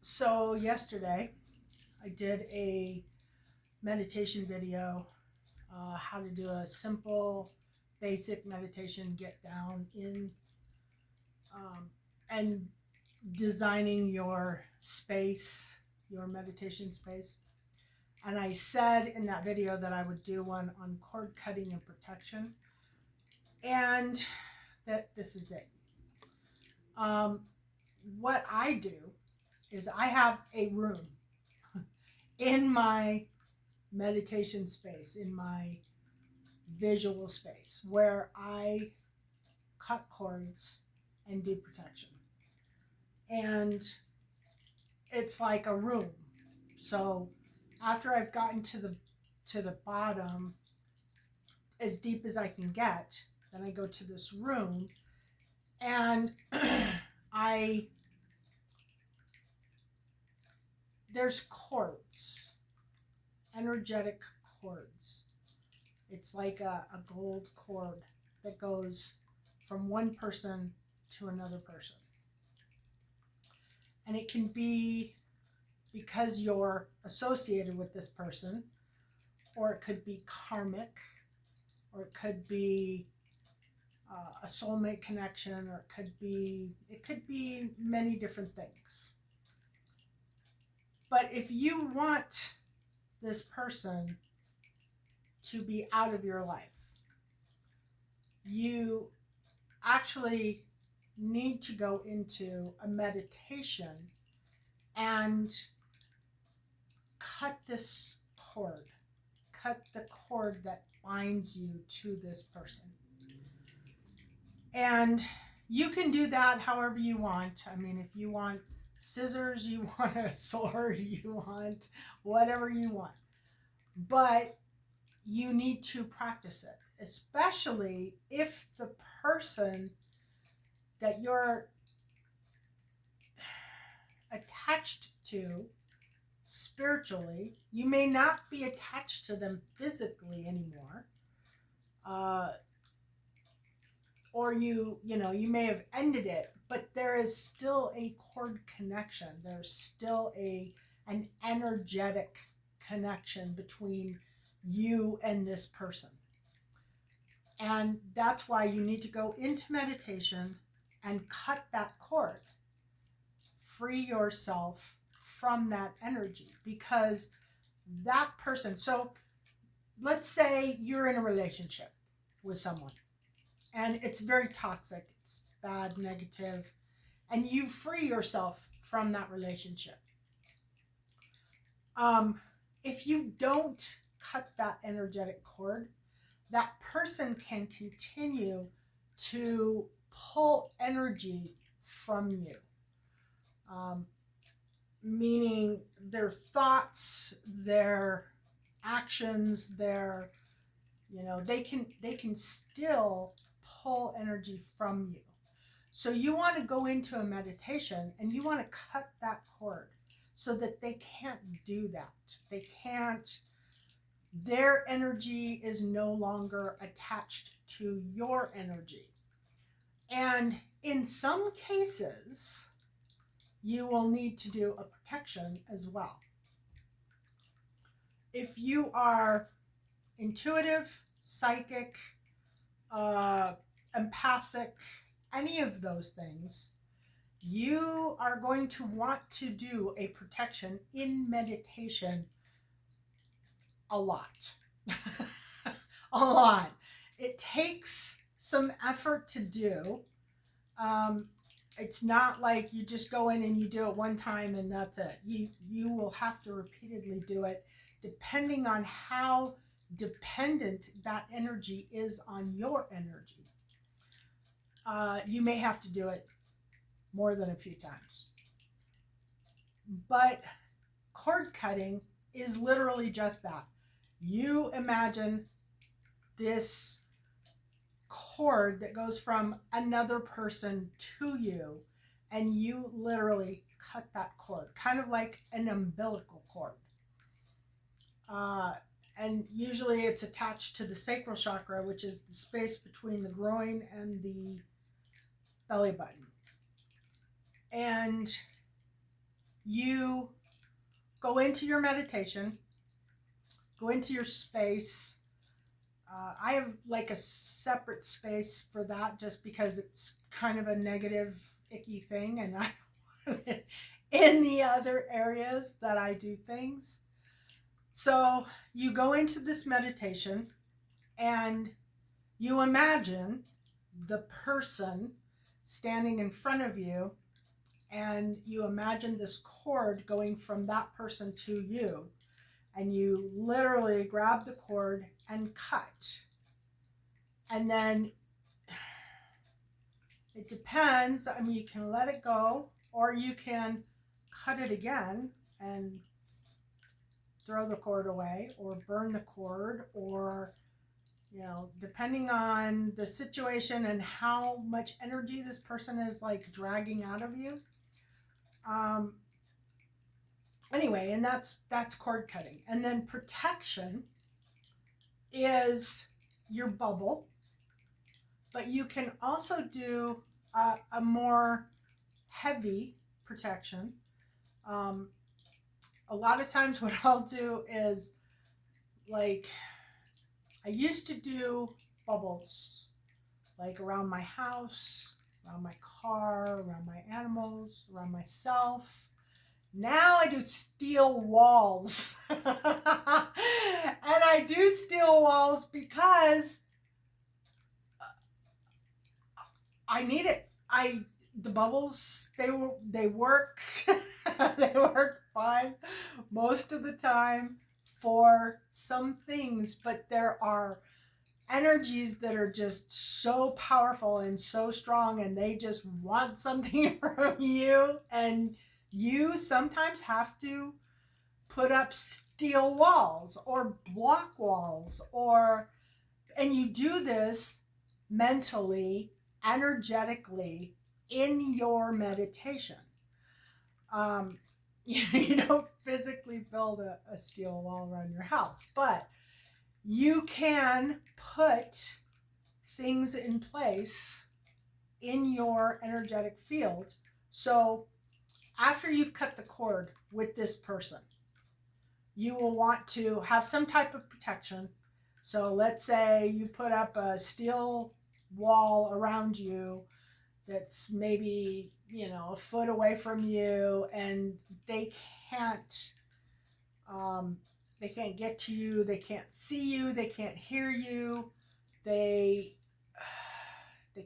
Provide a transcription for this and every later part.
So yesterday I did a meditation video, how to do a simple, basic meditation, get down in and designing your space, your meditation space. And I said in that video that I would do one on cord cutting and protection, and that this is it. What I do is I have a room in my meditation space, in my visual space, where I cut cords and do protection. And it's like a room. So after I've gotten to the bottom as deep as I can get, then I go to this room and I there's cords, energetic cords. It's like a gold cord that goes from one person to another person. And it can be because you're associated with this person, or it could be karmic, or it could be a soulmate connection, or it could be many different things. But if you want this person to be out of your life, you actually need to go into a meditation and cut this cord, cut the cord that binds you to this person. And you can do that however you want. I mean, if you want scissors, you want a sword, you want whatever you want. But you need to practice it, especially if the person that you're attached to spiritually, you may not be attached to them physically anymore, or you may have ended it, but there is still a cord connection. There's still an energetic connection between you and this person. And that's why you need to go into meditation and cut that cord. Free yourself from that energy, because that person, so let's say you're in a relationship with someone and it's very toxic, it's bad, negative, and you free yourself from that relationship. If you don't cut that energetic cord, that person can continue to pull energy from you. Meaning their thoughts, their actions, they can still pull energy from you. So you want to go into a meditation and you want to cut that cord so that they can't do that. Their energy is no longer attached to your energy. And in some cases, you will need to do a protection as well. If you are intuitive, psychic, empathic, any of those things, you are going to want to do a protection in meditation a lot. A lot. It takes some effort to do. It's not like you just go in and you do it one time and that's it. You will have to repeatedly do it, depending on how dependent that energy is on your energy. You may have to do it more than a few times. But cord cutting is literally just that. You imagine this cord that goes from another person to you, and you literally cut that cord, kind of like an umbilical cord. And usually it's attached to the sacral chakra, which is the space between the groin and the belly button. And you go into your meditation, go into your space. I have like a separate space for that just because it's kind of a negative, icky thing, and I don't want it in the other areas that I do things. So you go into this meditation and you imagine the person standing in front of you, and you imagine this cord going from that person to you, and you literally grab the cord and cut. And then it depends. I mean, you can let it go, or you can cut it again and throw the cord away, or burn the cord, or, you know, depending on the situation and how much energy this person is like dragging out of you. Anyway, and that's cord cutting. And then protection is your bubble, but you can also do a more heavy protection. A lot of times what I'll do is, like, I used to do bubbles like around my house, around my car, around my animals, around myself. Now I do steel walls. And I do steel walls because I need it. The bubbles, they work. They work fine most of the time for some things, but there are energies that are just so powerful and so strong, and they just want something from you, and you sometimes have to put up steel walls or block walls, and you do this mentally, energetically, in your meditation. You don't physically build a steel wall around your house, but you can put things in place in your energetic field. So after you've cut the cord with this person, you will want to have some type of protection. So let's say you put up a steel wall around you that's maybe, you know, a foot away from you, and they can't get to you, they can't see you, they can't hear you, they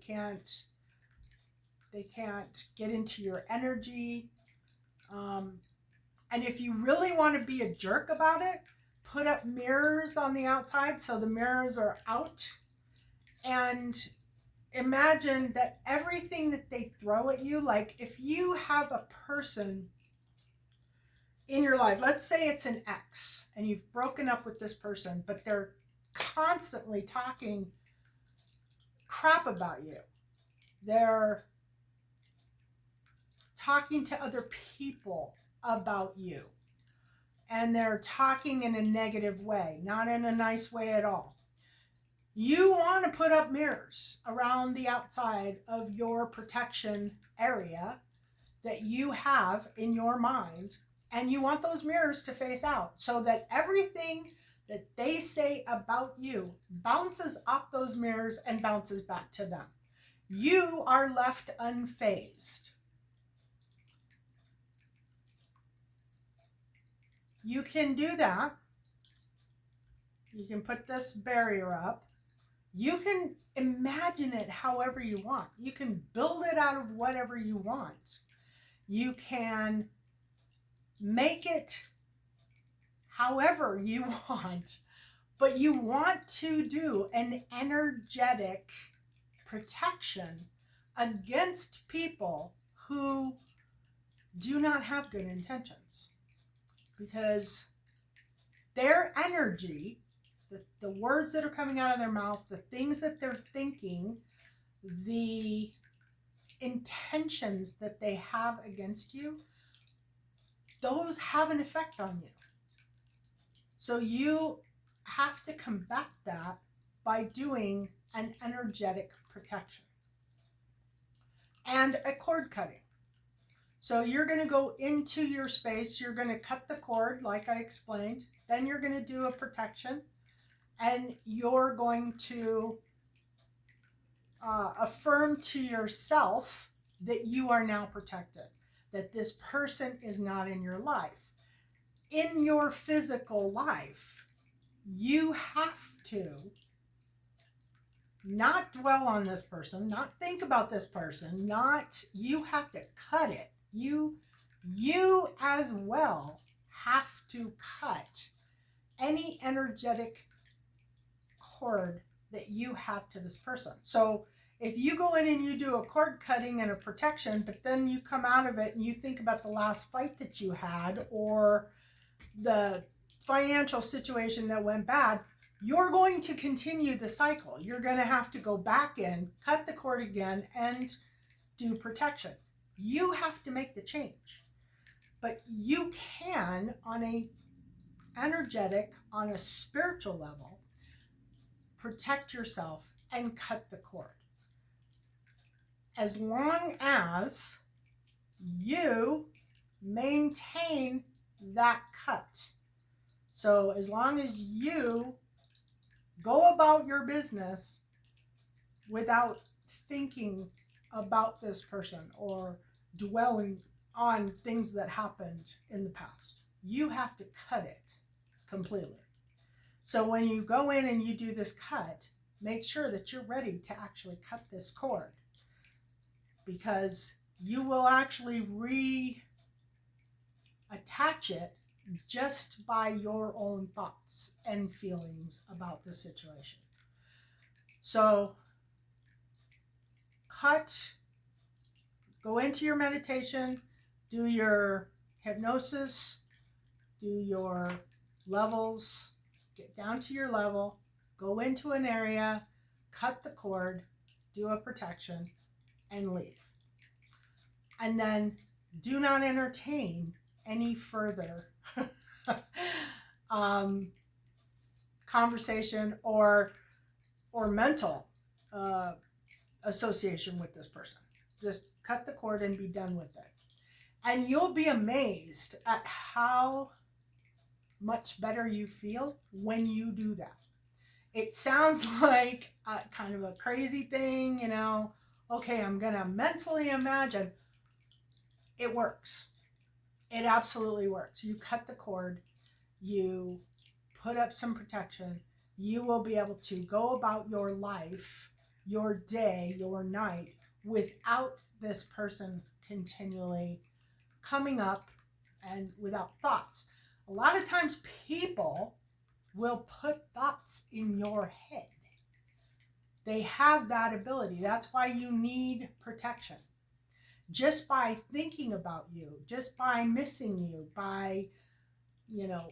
can't get into your energy. And if you really want to be a jerk about it, put up mirrors on the outside so the mirrors are out, and imagine that everything that they throw at you, like if you have a person in your life, let's say it's an ex and you've broken up with this person, but they're constantly talking crap about you. They're talking to other people about you, and they're talking in a negative way, not in a nice way at all. You want to put up mirrors around the outside of your protection area that you have in your mind, and you want those mirrors to face out so that everything that they say about you bounces off those mirrors and bounces back to them. You are left unfazed. You can do that. You can put this barrier up. You can imagine it however you want. You can build it out of whatever you want. You can make it however you want, but you want to do an energetic protection against people who do not have good intentions, because their energy, the words that are coming out of their mouth, the things that they're thinking, the intentions that they have against you, those have an effect on you. So you have to combat that by doing an energetic protection and a cord cutting. So you're going to go into your space. You're going to cut the cord, like I explained. Then you're going to do a protection. And you're going to affirm to yourself that you are now protected, that this person is not in your life. In your physical life, you have to not dwell on this person, not think about this person, you have to cut it. You as well have to cut any energetic cord that you have to this person. So if you go in and you do a cord cutting and a protection, but then you come out of it and you think about the last fight that you had or the financial situation that went bad, you're going to continue the cycle. You're going to have to go back in, cut the cord again, and do protection. You have to make the change. But you can, on a energetic, on a spiritual level, protect yourself and cut the cord. As long as you maintain that cut. So as long as you go about your business without thinking about this person or dwelling on things that happened in the past, you have to cut it completely. So when you go in and you do this cut, make sure that you're ready to actually cut this cord, because you will actually reattach it just by your own thoughts and feelings about the situation. So cut, go into your meditation, do your hypnosis, do your levels, get down to your level, go into an area, cut the cord, do a protection, and leave. And then do not entertain any further conversation or mental association with this person. Just cut the cord and be done with it. And you'll be amazed at how much better you feel when you do that. It sounds like kind of a crazy thing, you know. Okay, I'm going to mentally imagine. It works. It absolutely works. You cut the cord, you put up some protection, you will be able to go about your life, your day, your night, without this person continually coming up and without thoughts. A lot of times people will put thoughts in your head. They have that ability. That's why you need protection. Just by thinking about you, just by missing you, by, you know,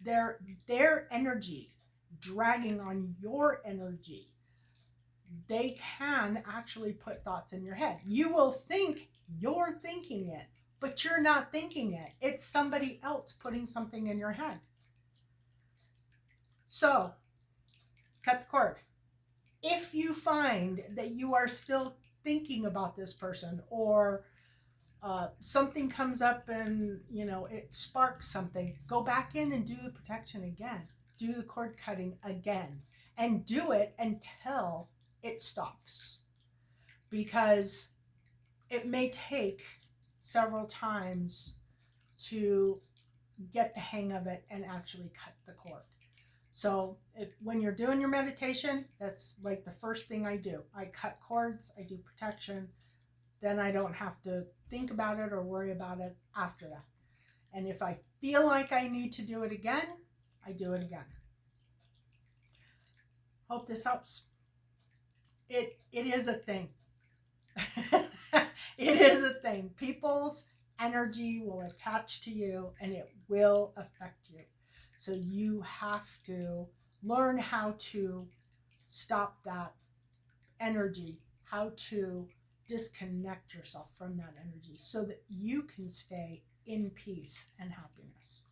their energy dragging on your energy, they can actually put thoughts in your head. You will think you're thinking it, but you're not thinking it. It's somebody else putting something in your head. So, cut the cord. If you find that you are still thinking about this person, or something comes up and, you know, it sparks something, go back in and do the protection again. Do the cord cutting again. And do it until it stops. Because it may take several times to get the hang of it and actually cut the cord. So when you're doing your meditation, that's like the first thing I do. I cut cords, I do protection, then I don't have to think about it or worry about it after that. And if I feel like I need to do it again, I do it again. Hope this helps. It is a thing. It is a thing. People's energy will attach to you and it will affect you. So you have to learn how to stop that energy, how to disconnect yourself from that energy so that you can stay in peace and happiness.